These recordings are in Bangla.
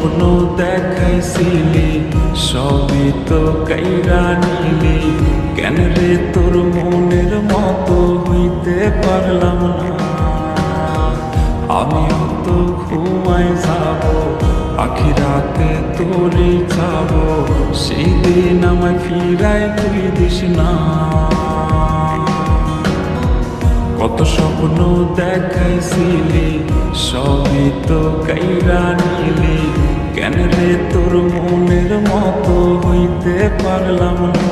স্বপ্ন দেখাইছিলি সবই তো কাইরা নিলি, কেন রে তোর মনের মতো হইতে পারলাম না। আমিও তো ঘুমাই যাব, আখিরাতে তোরই যাব, সেই দিন আমায় ফিরাই তুই দিস না। কত স্বপ্ন দেখাইছিলি সবই তো কাইরা নিলি, কেন রে তোর মনের মতো হইতে পারলাম না।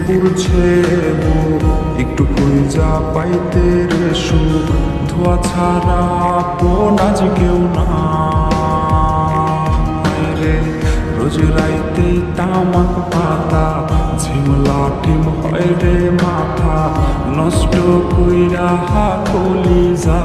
পুরছে একটু কইজা পাইতে রে সুখ, ধোয়া ছাড়া আপন আজ কেউ না রে। রোজ রাইতে তামাক পাতা ঝিমলা টিম হয় রে মাথা, নষ্ট কইরা কলিজা